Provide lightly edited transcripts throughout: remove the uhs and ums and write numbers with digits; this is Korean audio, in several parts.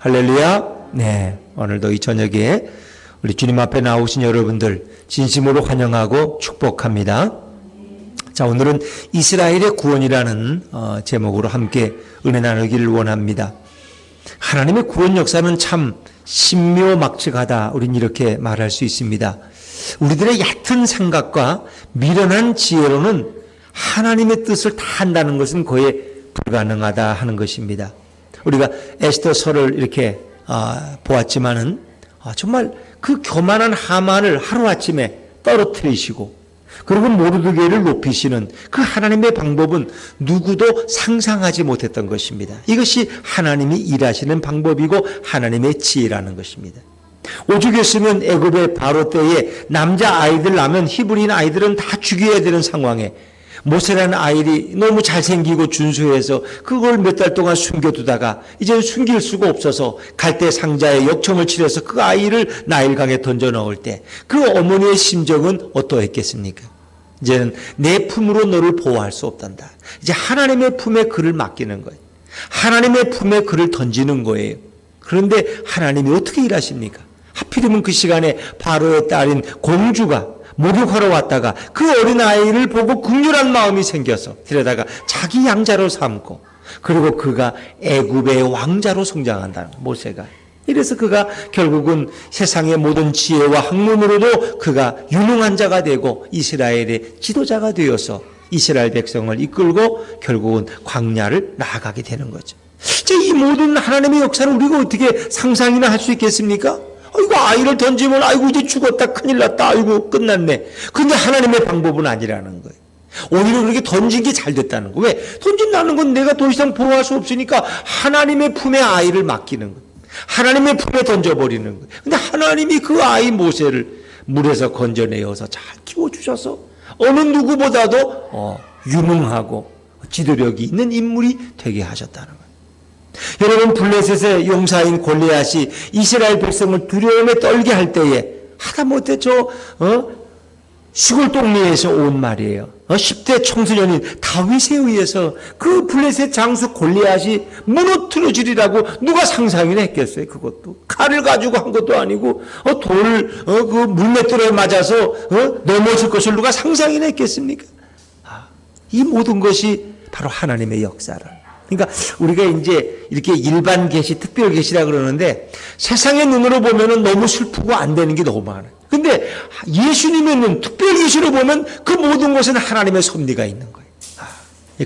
할렐루야. 네, 오늘도 이 저녁에 우리 주님 앞에 나오신 여러분들 진심으로 환영하고 축복합니다. 자, 오늘은 이스라엘의 구원이라는 제목으로 함께 은혜 나누기를 원합니다. 하나님의 구원 역사는 참 신묘막측하다, 우린 이렇게 말할 수 있습니다. 우리들의 얕은 생각과 미련한 지혜로는 하나님의 뜻을 다 한다는 것은 거의 불가능하다 하는 것입니다. 우리가 에스더서를 이렇게 보았지만은 정말 그 교만한 하만을 하루아침에 떨어뜨리시고 그리고 모르드게를 높이시는 그 하나님의 방법은 누구도 상상하지 못했던 것입니다. 이것이 하나님이 일하시는 방법이고 하나님의 지혜라는 것입니다. 오죽했으면 애굽의 바로 때에 남자 아이들 낳으면 히브리인 아이들은 다 죽여야 되는 상황에 모세라는 아이를 너무 잘생기고 준수해서 그걸 몇 달 동안 숨겨두다가 이제는 숨길 수가 없어서 갈대 상자에 역청을 치러서 그 아이를 나일강에 던져 넣을 때 그 어머니의 심정은 어떠했겠습니까? 이제는 내 품으로 너를 보호할 수 없단다. 이제 하나님의 품에 그를 맡기는 거예요. 하나님의 품에 그를 던지는 거예요. 그런데 하나님이 어떻게 일하십니까? 하필이면 그 시간에 바로의 딸인 공주가 목욕하러 왔다가 그 어린아이를 보고 긍휼한 마음이 생겨서 데려다가 자기 양자로 삼고 그리고 그가 애굽의 왕자로 성장한다는 모세가. 이래서 그가 결국은 세상의 모든 지혜와 학문으로도 그가 유능한 자가 되고 이스라엘의 지도자가 되어서 이스라엘 백성을 이끌고 결국은 광야를 나아가게 되는 거죠. 이 모든 하나님의 역사를 우리가 어떻게 상상이나 할 수 있겠습니까? 아이고, 아이를 던지면 아이고 이제 죽었다, 큰일 났다, 아이고 끝났네. 근데 하나님의 방법은 아니라는 거예요. 오히려 그렇게 던진 게 잘 됐다는 거예요. 왜? 던진다는 건 내가 더 이상 보호할 수 없으니까 하나님의 품에 아이를 맡기는 거예요. 하나님의 품에 던져버리는 거예요. 근데 하나님이 그 아이 모세를 물에서 건져내어서 잘 키워주셔서 어느 누구보다도 유능하고 지도력이 있는 인물이 되게 하셨다는 거예요. 여러분, 블레셋의 용사인 골리앗이 이스라엘 백성을 두려움에 떨게 할 때에 하다못해 시골 동네에서 온 말이에요. 10대 청소년인 다윗에 의해서 그 블레셋 장수 골리앗이 무너뜨려지리라고 누가 상상이나 했겠어요? 그것도 칼을 가지고 한 것도 아니고 그 물맷돌에 맞아서 넘어질 것을 누가 상상이나 했겠습니까? 이 모든 것이 바로 하나님의 역사라. 그러니까 우리가 이제 이렇게 일반 계시, 특별 계시라 그러는데 세상의 눈으로 보면은 너무 슬프고 안 되는 게 너무 많아요. 근데 예수님의 눈, 특별 계시로 보면 그 모든 것은 하나님의 섭리가 있는 거예요.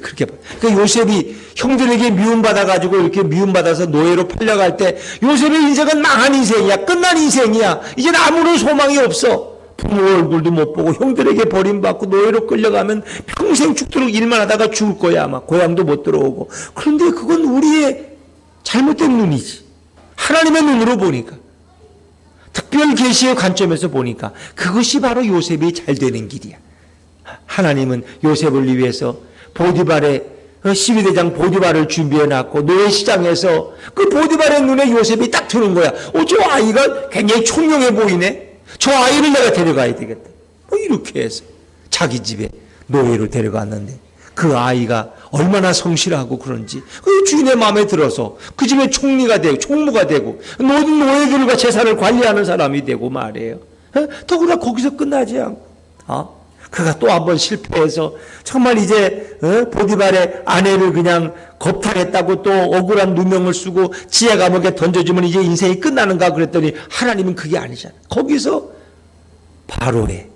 그렇게 봐. 그러니까 요셉이 형들에게 미움받아가지고 이렇게 미움받아서 노예로 팔려갈 때 요셉의 인생은 망한 인생이야. 끝난 인생이야. 이제는 아무런 소망이 없어. 부모 얼굴도 못 보고 형들에게 버림받고 노예로 끌려가면 평생 죽도록 일만 하다가 죽을 거야. 아마 고향도 못 들어오고. 그런데 그건 우리의 잘못된 눈이지. 하나님의 눈으로 보니까, 특별 계시의 관점에서 보니까 그것이 바로 요셉이 잘 되는 길이야. 하나님은 요셉을 위해서 보디발의 12대장 보디발을 준비해놨고 노예 시장에서 그 보디발의 눈에 요셉이 딱 드는 거야. 저 아이가 굉장히 총명해 보이네. 저 아이를 내가 데려가야 되겠다. 이렇게 해서 자기 집에 노예로 데려갔는데 그 아이가 얼마나 성실하고 그런지 그 주인의 마음에 들어서 그 집에 총리가 되고 총무가 되고 모든 노예들과 재산을 관리하는 사람이 되고 말이에요. 더구나 거기서 끝나지 않고 그가 또 한 번 실패해서 정말 이제 보디발의 아내를 그냥 겁탈했다고 또 억울한 누명을 쓰고 지하 감옥에 던져주면 이제 인생이 끝나는가 그랬더니 하나님은 그게 아니잖아. 거기서 바로의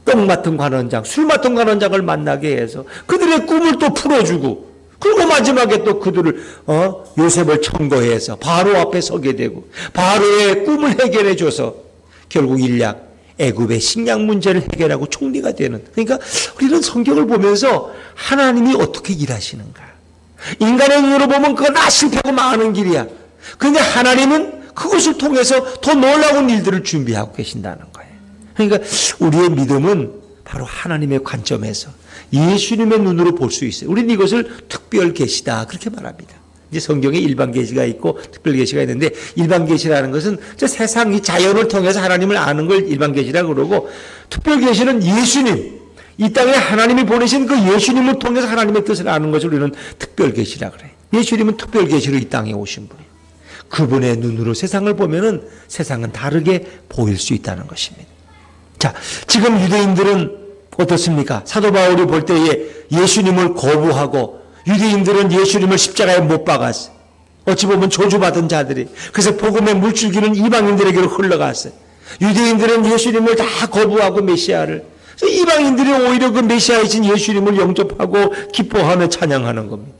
떡 맡은 관원장, 술 맡은 관원장을 만나게 해서 그들의 꿈을 또 풀어주고 그리고 마지막에 또 그들을 요셉을 청거해서 바로 앞에 서게 되고 바로의 꿈을 해결해 줘서 결국 일약 애굽의 식량 문제를 해결하고 총리가 되는. 그러니까 우리는 성경을 보면서 하나님이 어떻게 일하시는가. 인간의 눈으로 보면 그거 다 실패하고 망하는 길이야. 그런데 하나님은 그것을 통해서 더 놀라운 일들을 준비하고 계신다는 거예요. 그러니까 우리의 믿음은 바로 하나님의 관점에서 예수님의 눈으로 볼 수 있어요. 우리는 이것을 특별 계시다 그렇게 말합니다. 이제 성경에 일반 계시가 있고 특별 계시가 있는데 일반 계시라는 것은 저 세상 이 자연을 통해서 하나님을 아는 걸 일반 계시라고 그러고 특별 계시는 예수님, 이 땅에 하나님이 보내신 그 예수님을 통해서 하나님의 뜻을 아는 것을 우리는 특별 계시라 그래요. 예수님은 특별 계시로 이 땅에 오신 분이에요. 그분의 눈으로 세상을 보면은 세상은 다르게 보일 수 있다는 것입니다. 자, 지금 유대인들은 어떻습니까? 사도 바울이 볼 때에 예수님을 거부하고 유대인들은 예수님을 십자가에 못 박았어요. 어찌 보면 저주받은 자들이. 그래서 복음의 물줄기는 이방인들에게로 흘러갔어요. 유대인들은 예수님을 다 거부하고 메시아를. 그래서 이방인들이 오히려 그 메시아이신 예수님을 영접하고 기뻐하며 찬양하는 겁니다.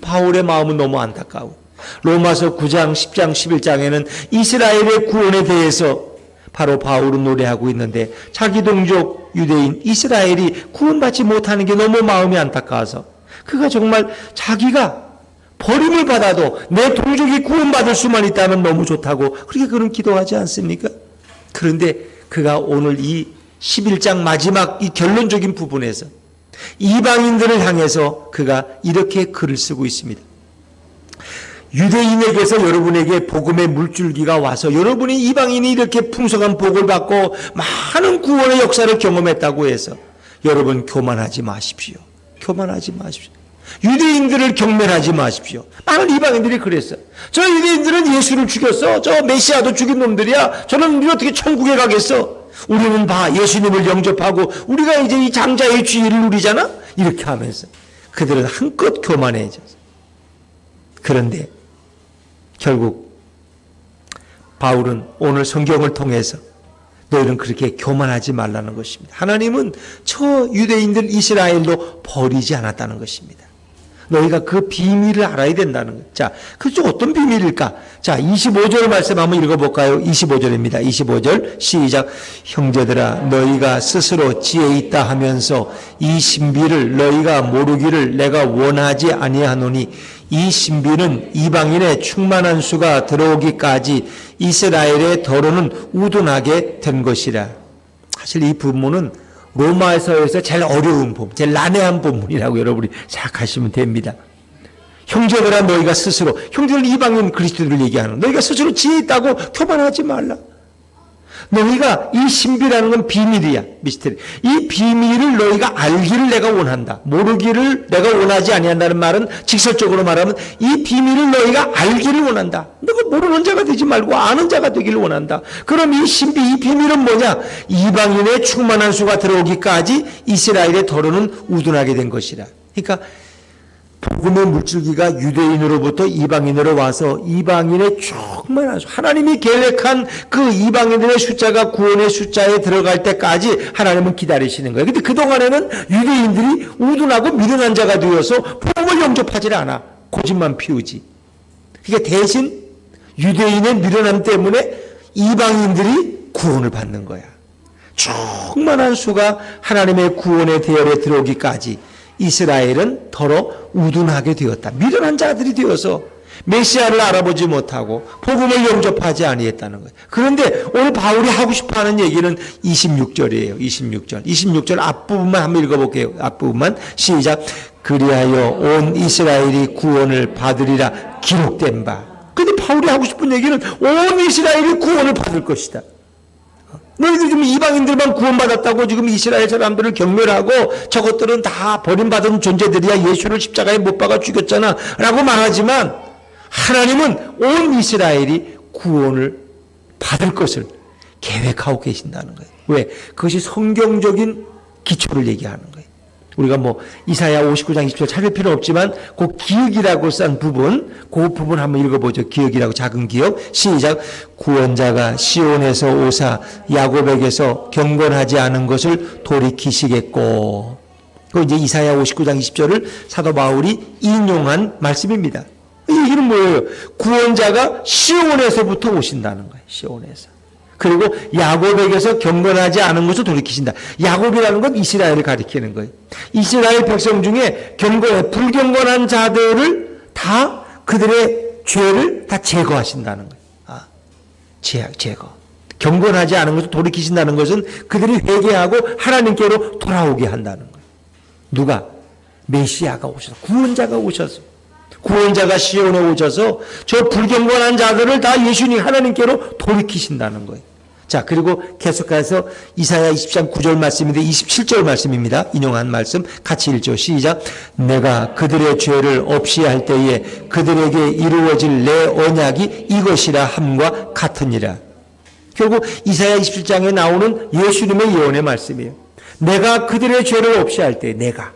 바울의 마음은 너무 안타까워. 로마서 9장, 10장, 11장에는 이스라엘의 구원에 대해서 바로 바울은 노래하고 있는데 자기 동족 유대인 이스라엘이 구원받지 못하는 게 너무 마음이 안타까워서 그가 정말 자기가 버림을 받아도 내 동족이 구원받을 수만 있다면 너무 좋다고 그렇게 그런 기도하지 않습니까? 그런데 그가 오늘 이 11장 마지막 이 결론적인 부분에서 이방인들을 향해서 그가 이렇게 글을 쓰고 있습니다. 유대인에게서 여러분에게 복음의 물줄기가 와서 여러분이 이방인이 이렇게 풍성한 복을 받고 많은 구원의 역사를 경험했다고 해서 여러분 교만하지 마십시오. 교만하지 마십시오. 유대인들을 경멸하지 마십시오. 많은 이방인들이 그랬어요. 저 유대인들은 예수를 죽였어. 저 메시아도 죽인 놈들이야. 저는 어떻게 천국에 가겠어. 우리는 봐 예수님을 영접하고 우리가 이제 이 장자의 주의를 누리잖아. 이렇게 하면서 그들은 한껏 교만해졌어. 그런데 결국 바울은 오늘 성경을 통해서 너희는 그렇게 교만하지 말라는 것입니다. 하나님은 저 유대인들 이스라엘도 버리지 않았다는 것입니다. 너희가 그 비밀을 알아야 된다는 거예요. 자, 그중 어떤 비밀일까? 자, 25절 말씀 한번 읽어볼까요? 25절입니다. 25절 시작. 형제들아 너희가 스스로 지혜 있다 하면서 이 신비를 너희가 모르기를 내가 원하지 아니하노니 이 신비는 이방인의 충만한 수가 들어오기까지 이스라엘의 더러는 우둔하게 된 것이라. 사실 이 부분은 로마서에서 제일 어려운 부분, 제일 난해한 부분이라고 여러분이 생각하시면 됩니다. 형제들아 너희가 스스로, 형제들 이방인 그리스도들을 얘기하는 너희가 스스로 지혜 있다고 교만하지 말라. 너희가 이 신비라는 건 비밀이야. 미스터리. 이 비밀을 너희가 알기를 내가 원한다. 모르기를 내가 원하지 아니한다는 말은 직설적으로 말하면 이 비밀을 너희가 알기를 원한다. 너가 모르는 자가 되지 말고 아는 자가 되기를 원한다. 그럼 이 신비, 이 비밀은 뭐냐? 이방인의 충만한 수가 들어오기까지 이스라엘의 더러는 우둔하게 된 것이라. 그러니까 복음의 물줄기가 유대인으로부터 이방인으로 와서 이방인의 충만한 수, 하나님이 계획한 그 이방인들의 숫자가 구원의 숫자에 들어갈 때까지 하나님은 기다리시는 거예요. 근데 그동안에는 유대인들이 우둔하고 미련한 자가 되어서 복음을 영접하지 않아. 고집만 피우지. 그러니까 대신 유대인의 미련함 때문에 이방인들이 구원을 받는 거야. 충만한 수가 하나님의 구원의 대열에 들어오기까지 이스라엘은 더러 우둔하게 되었다. 미련한 자들이 되어서 메시아를 알아보지 못하고 복음을 영접하지 아니했다는 거예요. 그런데 오늘 바울이 하고 싶어하는 얘기는 26절이에요. 26절 앞부분만 한번 읽어볼게요. 앞부분만 시작. 그리하여 온 이스라엘이 구원을 받으리라 기록된 바. 근데 바울이 하고 싶은 얘기는 온 이스라엘이 구원을 받을 것이다. 너희들 지금 이방인들만 구원받았다고 지금 이스라엘 사람들을 경멸하고 저것들은 다 버림받은 존재들이야. 예수를 십자가에 못 박아 죽였잖아 라고 말하지만 하나님은 온 이스라엘이 구원을 받을 것을 계획하고 계신다는 거예요. 왜? 그것이 성경적인 기초를 얘기하는 거예요. 우리가 뭐 이사야 59장 20절 찾을 필요는 없지만 그 기억이라고 쓴 부분, 그 부분 한번 읽어보죠. 기억이라고, 작은 기억. 시작. 구원자가 시온에서 오사 야곱에게서 경건하지 않은 것을 돌이키시겠고. 그 이제 이사야 59장 20절을 사도 바울이 인용한 말씀입니다. 이 얘기는 뭐예요? 구원자가 시온에서부터 오신다는 거예요. 시온에서. 그리고 야곱에게서 경건하지 않은 것을 돌이키신다. 야곱이라는 건 이스라엘을 가리키는 거예요. 이스라엘 백성 중에 불경건한 자들을 다 그들의 죄를 다 제거하신다는 거예요. 제거. 경건하지 않은 것을 돌이키신다는 것은 그들이 회개하고 하나님께로 돌아오게 한다는 거예요. 누가? 메시아가 오셔서, 구원자가 오셔서, 구원자가 시온에 오셔서 저 불경건한 자들을 다 예수님 하나님께로 돌이키신다는 거예요. 자, 그리고 계속해서 이사야 20장 9절 말씀인데 27절 말씀입니다. 인용한 말씀 같이 읽죠. 시작. 내가 그들의 죄를 없이 할 때에 그들에게 이루어질 내 언약이 이것이라 함과 같으니라. 결국 이사야 27장에 나오는 예수님의 예언의 말씀이에요. 내가 그들의 죄를 없이 할 때, 내가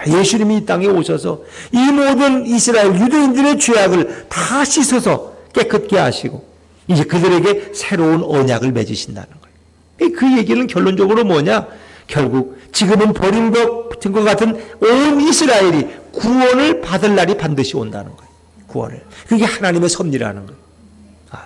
예수님이 이 땅에 오셔서 이 모든 이스라엘 유대인들의 죄악을 다 씻어서 깨끗게 하시고 이제 그들에게 새로운 언약을 맺으신다는 거예요. 그 얘기는 결론적으로 뭐냐? 결국 지금은 버린 것 같은 온 이스라엘이 구원을 받을 날이 반드시 온다는 거예요. 구원을. 그게 하나님의 섭리라는 거예요.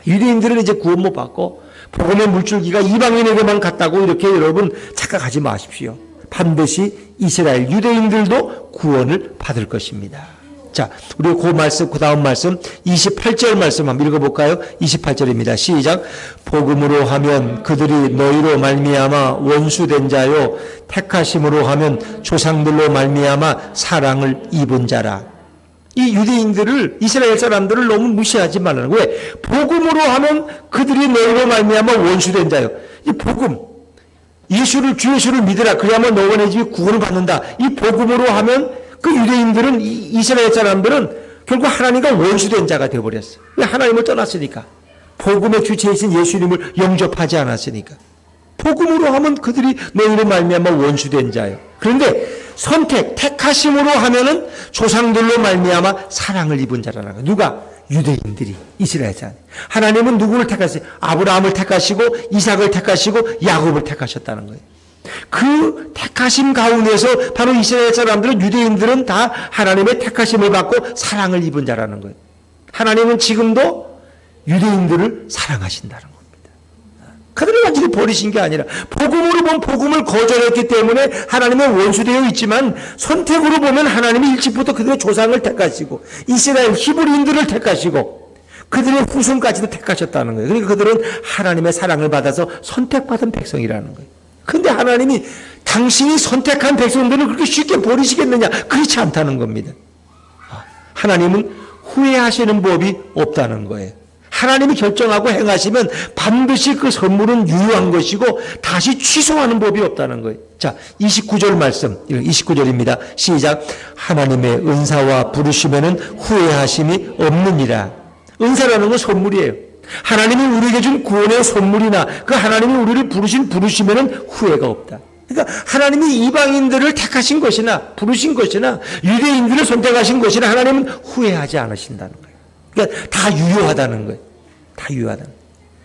유대인들은 이제 구원 못 받고 복음의 물줄기가 이방인에게만 갔다고 이렇게 여러분 착각하지 마십시오. 반드시 이스라엘 유대인들도 구원을 받을 것입니다. 자, 우리 그 말씀, 그 다음 말씀 28절 말씀 한번 읽어볼까요? 28절입니다. 시작. 복음으로 하면 그들이 너희로 말미암아 원수된 자요 택하심으로 하면 조상들로 말미암아 사랑을 입은 자라. 이 유대인들을, 이스라엘 사람들을 너무 무시하지 말라는 거예요. 왜? 복음으로 하면 그들이 너희로 말미암아 원수된 자요. 이 복음, 주 예수를 믿으라. 그래야만 너와 내 집이 구원을 받는다. 이 복음으로 하면 그 유대인들은, 이스라엘 사람들은 결국 하나님과 원수된 자가 되어버렸어요. 왜? 하나님을 떠났으니까. 복음의 주체이신 예수님을 영접하지 않았으니까. 복음으로 하면 그들이 너희로 말미암아 원수된 자예요. 그런데 택하심으로 하면은 조상들로 말미암아 사랑을 입은 자라는 거예요. 누가? 유대인들이, 이스라엘 사람. 하나님은 누구를 택하세요? 아브라함을 택하시고 이삭을 택하시고 야곱을 택하셨다는 거예요. 그 택하심 가운데서 바로 이스라엘 사람들은, 유대인들은 다 하나님의 택하심을 받고 사랑을 입은 자라는 거예요. 하나님은 지금도 유대인들을 사랑하신다는 겁니다. 그들을 완전히 버리신 게 아니라 복음으로 보면 복음을 거절했기 때문에 하나님의 원수되어 있지만 선택으로 보면 하나님이 일찍부터 그들의 조상을 택하시고 이스라엘 히브리인들을 택하시고 그들의 후손까지도 택하셨다는 거예요. 그러니까 그들은 하나님의 사랑을 받아서 선택받은 백성이라는 거예요. 그런데 하나님이 당신이 선택한 백성들을 그렇게 쉽게 버리시겠느냐? 그렇지 않다는 겁니다. 하나님은 후회하시는 법이 없다는 거예요. 하나님이 결정하고 행하시면 반드시 그 선물은 유효한 것이고 다시 취소하는 법이 없다는 거예요. 자, 29절 말씀, 29절입니다. 시작. 하나님의 은사와 부르심에는 후회하심이 없느니라. 은사라는 건 선물이에요. 하나님이 우리에게 준 구원의 선물이나 그 하나님이 우리를 부르시면은 후회가 없다. 그러니까 하나님이 이방인들을 택하신 것이나 부르신 것이나 유대인들을 선택하신 것이나 하나님은 후회하지 않으신다는 거예요. 그러니까 다 유효하다는 거예요. 다 유효하다는 거예요.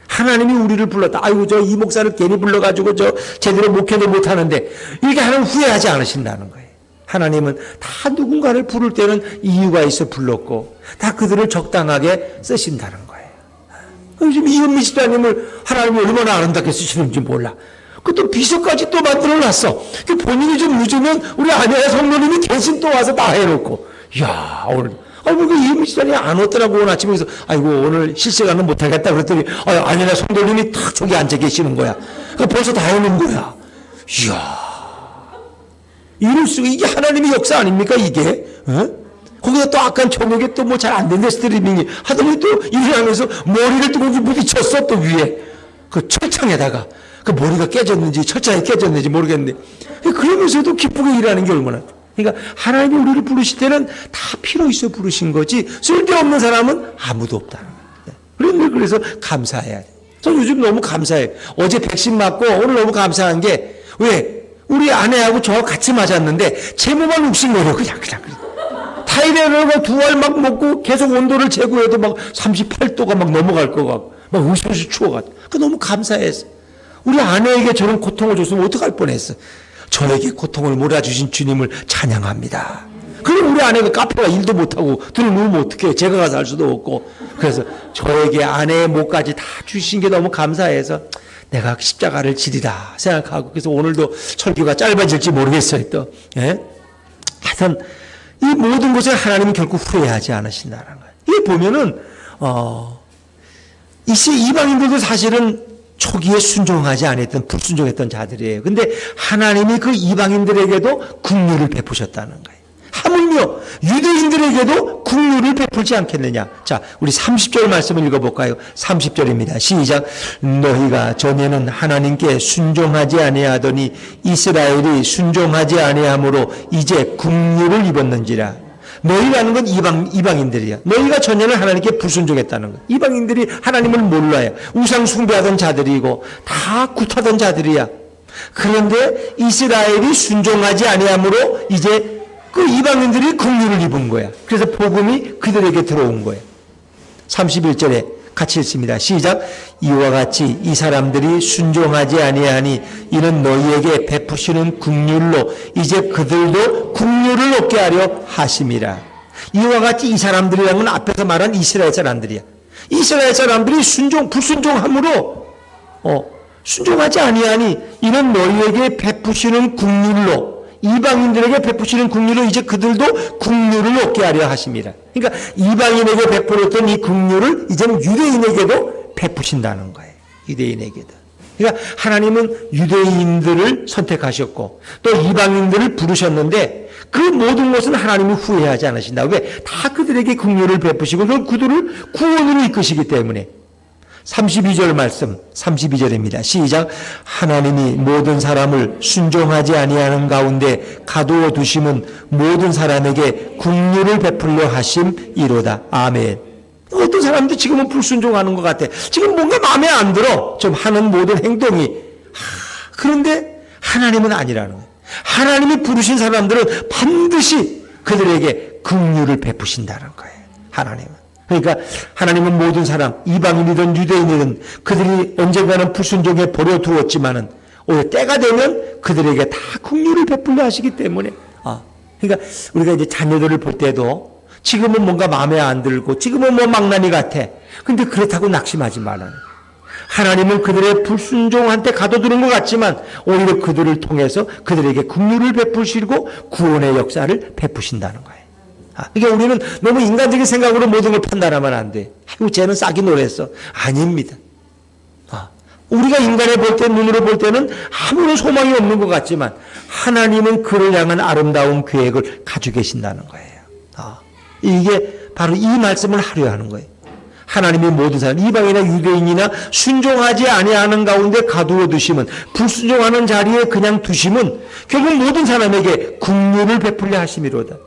하나님이 우리를 불렀다. 아이고, 저 이 목사를 괜히 불러가지고 저 제대로 목회도 못하는데 이렇게 하나님 후회하지 않으신다는 거예요. 하나님은 다 누군가를 부를 때는 이유가 있어 불렀고 다 그들을 적당하게 쓰신다는 거예요. 요즘 이은미 집사님을 하나님이 얼마나 아름답게 쓰시는지 몰라. 그것도 비서까지 또 만들어놨어. 본인이 좀 늦으면 우리 아내의 성도님이 대신 또 와서 다 해놓고. 이야, 오늘. 아이고, 그 이은미 집사님이 안 왔더라고, 오늘 아침에. 그래서, 아이고, 오늘 실시간은 못하겠다. 그랬더니, 아내의 성도님이 탁 저기 앉아 계시는 거야. 그러니까 벌써 다 해놓은 거야. 이야. 이럴 수가, 이게 하나님의 역사 아닙니까, 이게? 어? 거기다 또 아까 저녁에 또 뭐 잘 안 된다, 스트리밍이. 하더니 또 일어나면서 머리를 또 거기 부딪혔어, 또 위에. 그 철창에다가. 그 머리가 깨졌는지 철창이 깨졌는지 모르겠는데 그러면서도 기쁘게 일하는 게 얼마나. 그러니까 하나님이 우리를 부르실 때는 다 필요 있어 부르신 거지 쓸데없는 사람은 아무도 없다는 거예요. 그래서 감사해야 돼. 저 요즘 너무 감사해요. 어제 백신 맞고 오늘 너무 감사한 게 왜? 우리 아내하고 저 같이 맞았는데 제 몸만 욱신거려 그냥. 타이레놀 두 알 막 먹고 계속 온도를 재고해도 막 38도가 막 넘어갈 거 같고 막 으스스 추워가지고 너무 감사했어. 우리 아내에게 저런 고통을 줬으면 어떡할 뻔했어. 저에게 고통을 몰아주신 주님을 찬양합니다. 그럼 우리 아내가 카페가 일도 못하고 들어누우면 어떡해. 제가 가서 할 수도 없고. 그래서 저에게 아내의 목까지 다 주신 게 너무 감사해서 내가 십자가를 지리라 생각하고 그래서 오늘도 설교가 짧아질지 모르겠어요. 또. 예? 하여튼 이 모든 것을 하나님은 결국 후회하지 않으신다는 거예요. 이게 보면은 이방인들도 사실은 초기에 순종하지 않았던 불순종했던 자들이에요. 근데 하나님이 그 이방인들에게도 긍휼을 베푸셨다는 거예요. 하물며 유대인들에게도 긍휼을 베풀지 않겠느냐. 자, 우리 30절 말씀을 읽어볼까요? 30절입니다. 시작. 너희가 전에는 하나님께 순종하지 아니하더니 이스라엘이 순종하지 아니하므로 이제 긍휼을 입었는지라. 너희라는 건 이방인들이야. 너희가 전에는 하나님께 불순종했다는 거야. 이방인들이 하나님을 몰라요. 우상 숭배하던 자들이고 다 굿하던 자들이야. 그런데 이스라엘이 순종하지 아니하므로 이제 그 이방인들이 긍휼을 입은 거야. 그래서 복음이 그들에게 들어온 거야. 31절에 같이 읽습니다. 시작. 이와 같이 이 사람들이 순종하지 아니하니 이는 너희에게 베푸시는 긍휼로 이제 그들도 긍휼을 얻게 하려 하심이라. 이와 같이 이 사람들이라는 건 앞에서 말한 이스라엘 사람들이야. 이스라엘 사람들이 불순종함으로 순종하지 아니하니 이는 너희에게 베푸시는 긍휼로 이방인들에게 베푸시는 긍휼로 이제 그들도 긍휼을 얻게 하려 하심이라. 그러니까 이방인에게 베풀었던 이 긍휼을 이제는 유대인에게도 베푸신다는 거예요. 유대인에게도. 그러니까 하나님은 유대인들을 선택하셨고 또 이방인들을 부르셨는데 그 모든 것은 하나님이 후회하지 않으신다. 왜? 다 그들에게 긍휼을 베푸시고 그들을 구원으로 이끄시기 때문에. 32절 말씀, 32절입니다. 시작. 하나님이 모든 사람을 순종하지 아니하는 가운데 가두어 두심은 모든 사람에게 긍휼을 베풀려 하심이로다. 아멘. 어떤 사람도 지금은 불순종하는 것 같아. 지금 뭔가 마음에 안 들어. 좀 하는 모든 행동이. 그런데 하나님은 아니라는 거예요. 하나님이 부르신 사람들은 반드시 그들에게 긍휼을 베푸신다는 거예요. 하나님은. 그러니까 하나님은 모든 사람, 이방인이든 유대인이든 그들이 언젠가는 불순종에 버려두었지만은 오히려 때가 되면 그들에게 다 긍휼을 베풀려 하시기 때문에. 그러니까 우리가 이제 자녀들을 볼 때도 지금은 뭔가 마음에 안 들고 지금은 뭐 망나니 같아. 근데 그렇다고 낙심하지 말아요. 하나님은 그들의 불순종한테 가둬두는 것 같지만 오히려 그들을 통해서 그들에게 긍휼을 베푸시고 구원의 역사를 베푸신다는 거예요. 그러니까 우리는 너무 인간적인 생각으로 모든 걸 판단하면 안 돼. 아이고, 쟤는 싹이 노랬어. 아닙니다. 우리가 인간에 볼 때, 눈으로 볼 때는 아무런 소망이 없는 것 같지만 하나님은 그를 향한 아름다운 계획을 가지고 계신다는 거예요. 이게 바로 이 말씀을 하려 하는 거예요. 하나님이 모든 사람, 이방이나 유대인이나 순종하지 아니하는 가운데 가두어 두심은, 불순종하는 자리에 그냥 두심은 결국 모든 사람에게 긍휼을 베풀려 하심이로다.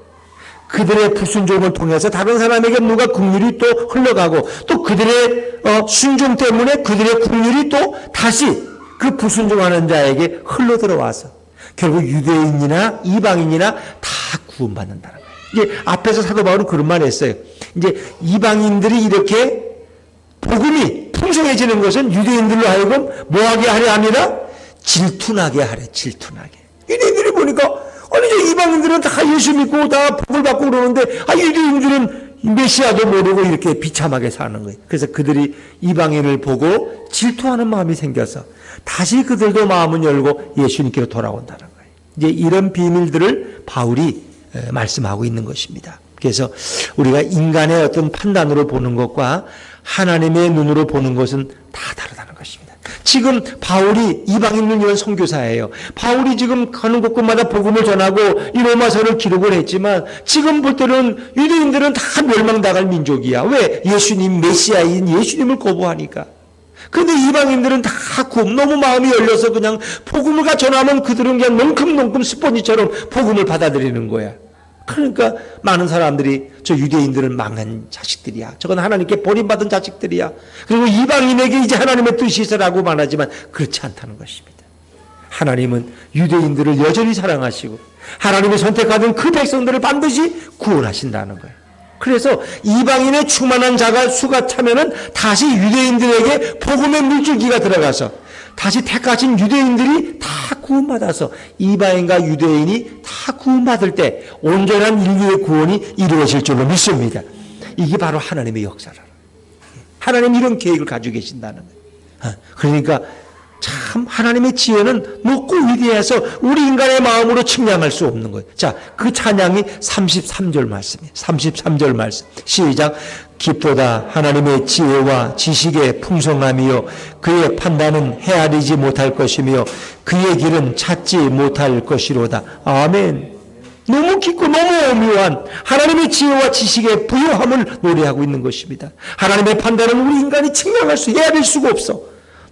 그들의 불순종을 통해서 다른 사람에게 누가 긍휼이 또 흘러가고 또 그들의 순종 때문에 그들의 긍휼이 또 다시 그 불순종하는 자에게 흘러 들어와서 결국 유대인이나 이방인이나 다 구원받는다는 거예요. 이제 앞에서 사도 바울은 그런 말 했어요. 이제 이방인들이 이렇게 복음이 풍성해지는 것은 유대인들로 하여금 뭐하게 하려 합니다? 질투나게 하래. 질투나게. 유대인들이 보니까 아니, 이제 이방인들은 다 예수 믿고 다 복을 받고 그러는데, 유대인들은 메시아도 모르고 이렇게 비참하게 사는 거예요. 그래서 그들이 이방인을 보고 질투하는 마음이 생겨서 다시 그들도 마음을 열고 예수님께로 돌아온다는 거예요. 이제 이런 비밀들을 바울이 말씀하고 있는 것입니다. 그래서 우리가 인간의 어떤 판단으로 보는 것과 하나님의 눈으로 보는 것은 다 다르다는 것입니다. 지금 바울이 이방인을 위한 선교사예요. 바울이 지금 가는 곳곳마다 복음을 전하고 이 로마서를 기록을 했지만 지금 볼 때는 유대인들은 다 멸망당할 민족이야. 왜? 예수님 메시아인 예수님을 거부하니까. 그런데 이방인들은 다 너무 마음이 열려서 그냥 복음을 전하면 그들은 그냥 넝큼넝큼 스펀지처럼 복음을 받아들이는 거야. 그러니까 많은 사람들이 저 유대인들은 망한 자식들이야. 저건 하나님께 버림받은 자식들이야. 그리고 이방인에게 이제 하나님의 뜻이 있으라고 말하지만 그렇지 않다는 것입니다. 하나님은 유대인들을 여전히 사랑하시고 하나님이 선택하던 그 백성들을 반드시 구원하신다는 거예요. 그래서 이방인의 충만한 자가 수가 차면은 다시 유대인들에게 복음의 물줄기가 들어가서 다시 택하신 유대인들이 다 구원받아서 이방인과 유대인이 다 구원받을 때 온전한 인류의 구원이 이루어질 줄로 믿습니다. 이게 바로 하나님의 역사라. 하나님이 이런 계획을 가지고 계신다는 거예요. 그러니까 참 하나님의 지혜는 높고 위대해서 우리 인간의 마음으로 측량할 수 없는 거예요. 자, 그 찬양이 33절 말씀이에요. 33절 말씀. 시작. 깊도다 하나님의 지혜와 지식의 풍성함이요 그의 판단은 헤아리지 못할 것이며 그의 길은 찾지 못할 것이로다. 아멘. 너무 깊고 너무 오묘한 하나님의 지혜와 지식의 부요함을 노래하고 있는 것입니다. 하나님의 판단은 우리 인간이 측량할 수, 헤아릴 수가 없어.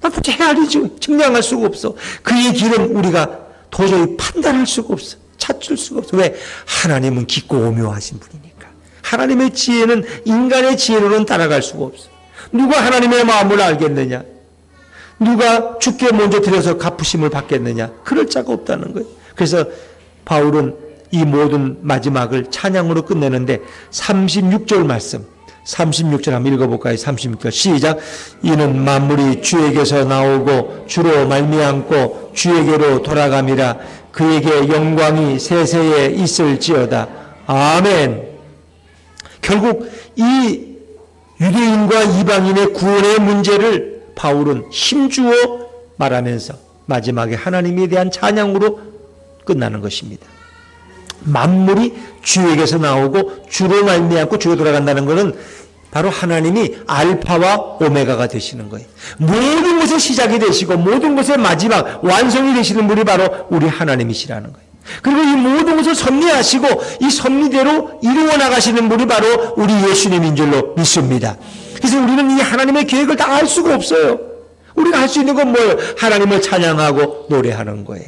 난 도대체 헤아리지, 측량할 수가 없어. 그의 길은 우리가 도저히 판단할 수가 없어. 찾을 수가 없어. 왜? 하나님은 깊고 오묘하신 분이니까. 하나님의 지혜는 인간의 지혜로는 따라갈 수가 없어. 누가 하나님의 마음을 알겠느냐? 누가 주께 먼저 드려서 갚으심을 받겠느냐? 그럴 자가 없다는 거예요. 그래서 바울은 이 모든 마지막을 찬양으로 끝내는데 36절 말씀, 36절 한번 읽어볼까요? 36절 시작. 이는 만물이 주에게서 나오고 주로 말미암고 주에게로 돌아감이라. 그에게 영광이 세세에 있을지어다. 아멘. 결국 이 유대인과 이방인의 구원의 문제를 바울은 힘주어 말하면서 마지막에 하나님에 대한 찬양으로 끝나는 것입니다. 만물이 주에게서 나오고 주로 말미암고 주로 돌아간다는 것은 바로 하나님이 알파와 오메가가 되시는 거예요. 모든 것의 시작이 되시고 모든 것의 마지막 완성이 되시는 분이 바로 우리 하나님이시라는 거예요. 그리고 이 모든 것을 섭리하시고 이 섭리대로 이루어 나가시는 분이 바로 우리 예수님인 줄로 믿습니다. 그래서 우리는 이 하나님의 계획을 다 알 수가 없어요. 우리가 할 수 있는 건 뭐예요? 하나님을 찬양하고 노래하는 거예요.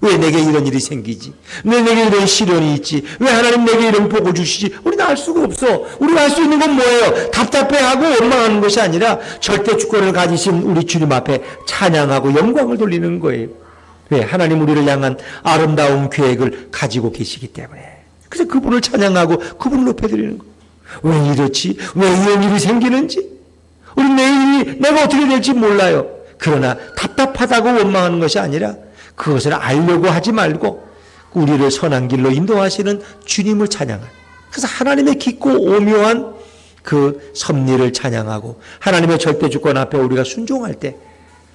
왜 내게 이런 일이 생기지? 왜 내게 이런 시련이 있지? 왜 하나님 내게 이런 복을 주시지? 우리는 알 수가 없어. 우리가 할 수 있는 건 뭐예요? 답답해하고 원망하는 것이 아니라 절대 주권을 가지신 우리 주님 앞에 찬양하고 영광을 돌리는 거예요. 왜? 하나님 우리를 향한 아름다운 계획을 가지고 계시기 때문에. 그래서 그분을 찬양하고 그분을 높여드리는 거예요. 왜 이렇지? 왜 이런 일이 생기는지? 우리 내일이 내가 어떻게 될지 몰라요. 그러나 답답하다고 원망하는 것이 아니라 그것을 알려고 하지 말고 우리를 선한 길로 인도하시는 주님을 찬양하는. 그래서 하나님의 깊고 오묘한 그 섭리를 찬양하고 하나님의 절대 주권 앞에 우리가 순종할 때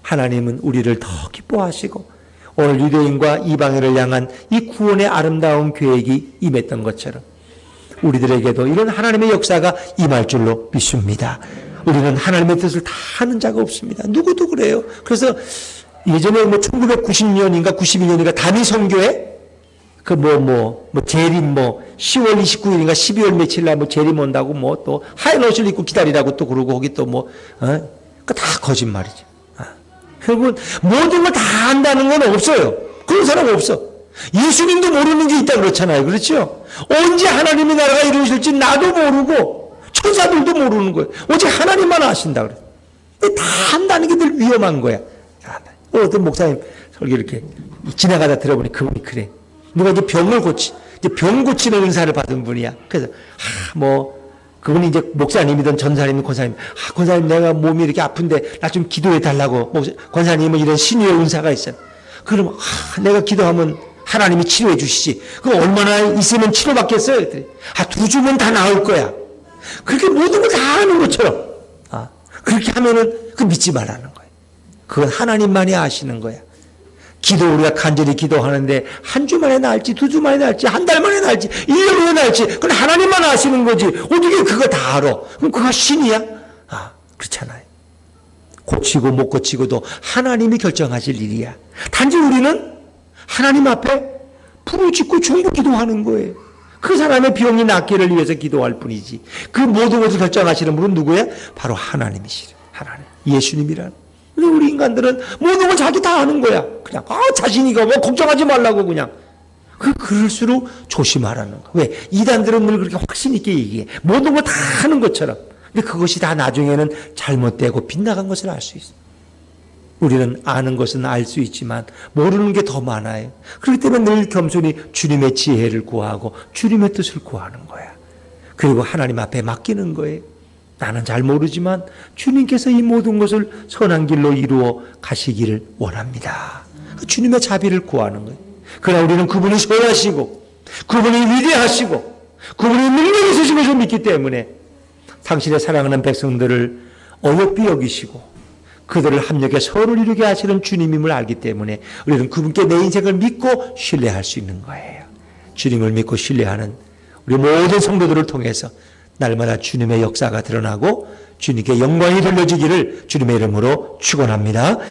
하나님은 우리를 더 기뻐하시고 오늘 유대인과 이방인을 향한 이 구원의 아름다운 계획이 임했던 것처럼 우리들에게도 이런 하나님의 역사가 임할 줄로 믿습니다. 우리는 하나님의 뜻을 다 하는 자가 없습니다. 누구도 그래요. 그래서 예전에 1990년인가 92년인가 단위 선교회 재림 10월 29일인가 12월 며칠 날 재림 온다고 또 하얀 옷을 입고 기다리라고 또 그러고 거기 다 거짓말이죠. 결국은 모든 걸 다 안다는 건 없어요. 그런 사람 없어. 예수님도 모르는 게 있다 그렇잖아요. 그렇죠? 언제 하나님의 나라가 이루어질지 나도 모르고 천사들도 모르는 거예요. 오직 하나님만 아신다 그래. 다 한다는 게 늘 위험한 거야. 어떤 목사님 설교 이렇게 지나가다 들어보니 그분이 그래. 누가 이제 병 고치는 은사를 받은 분이야. 그래서 그분이 이제 목사님이든 전사님이든 권사님, 권사님 내가 몸이 이렇게 아픈데 나 좀 기도해 달라고. 권사님은 이런 신유의 은사가 있어요. 그럼 내가 기도하면 하나님이 치료해 주시지. 그럼 얼마나 있으면 치료받겠어요? 그랬더니 2주면 다 나을 거야. 그렇게 모든 걸 다 아는 것처럼 그렇게 하면은 믿지 말라는 거예요. 그건 하나님만이 아시는 거야. 우리가 간절히 기도하는데 한 주 만에 나을지 2주 만에 나을지 한 달 만에 나을지 1년 후에 나을지 그건 하나님만 아시는 거지. 어떻게 그거 다 알아? 그럼 그거 신이야? 그렇잖아요. 고치고 못 고치고도 하나님이 결정하실 일이야. 단지 우리는 하나님 앞에 부르짖고 중보 기도하는 거예요. 그 사람의 병이 낫기를 위해서 기도할 뿐이지. 그 모든 것을 결정하시는 분은 누구야? 바로 하나님이시래. 하나님. 예수님이라는. 우리 인간들은 모든 걸 자기 다 아는 거야. 그냥 자신이가 걱정하지 말라고 그냥. 그럴수록 조심하라는 거. 왜? 이단들은 늘 그렇게 확신 있게 얘기해. 모든 걸 다 하는 것처럼. 근데 그것이 다 나중에는 잘못되고 빗나간 것을 알 수 있어. 우리는 아는 것은 알 수 있지만 모르는 게 더 많아요. 그렇기 때문에 늘 겸손히 주님의 지혜를 구하고 주님의 뜻을 구하는 거야. 그리고 하나님 앞에 맡기는 거예요. 나는 잘 모르지만 주님께서 이 모든 것을 선한 길로 이루어 가시기를 원합니다. 주님의 자비를 구하는 거예요. 그러나 우리는 그분이 선하시고 그분이 위대하시고 그분이 능력이 있으신 것을 믿기 때문에 당신의 사랑하는 백성들을 어여삐 여기시고 그들을 합력해 서로를 이루게 하시는 주님임을 알기 때문에 우리는 그분께 내 인생을 믿고 신뢰할 수 있는 거예요. 주님을 믿고 신뢰하는 우리 모든 성도들을 통해서 날마다 주님의 역사가 드러나고 주님께 영광이 돌려지기를 주님의 이름으로 축원합니다.